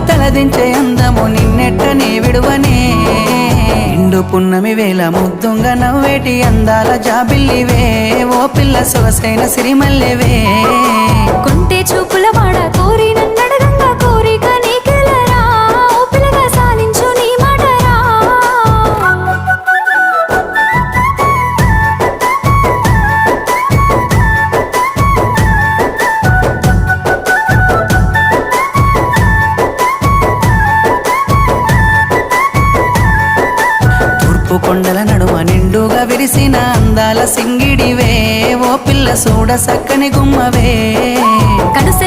తలదించే అందము నిన్నెట్టనే విడువనే ఇండు పున్నమి వేళ ముద్దుంగా నవ్వేటి అందాల జాబిల్లివే ఓ పిల్ల సొగసైన సిరిమల్లెవే కొంటే చూపుల వాడ కోరి నన్నడగంగా కోరిక నీకెలరా ఓ పిల్లగా సాలించు నీ మాటరా తూర్పు కొండల నడుమ నిండుగా విరిసిన అందాల సింగిడివే ఓ పిల్ల సూడ సక్కని గుమ్మవే కనుస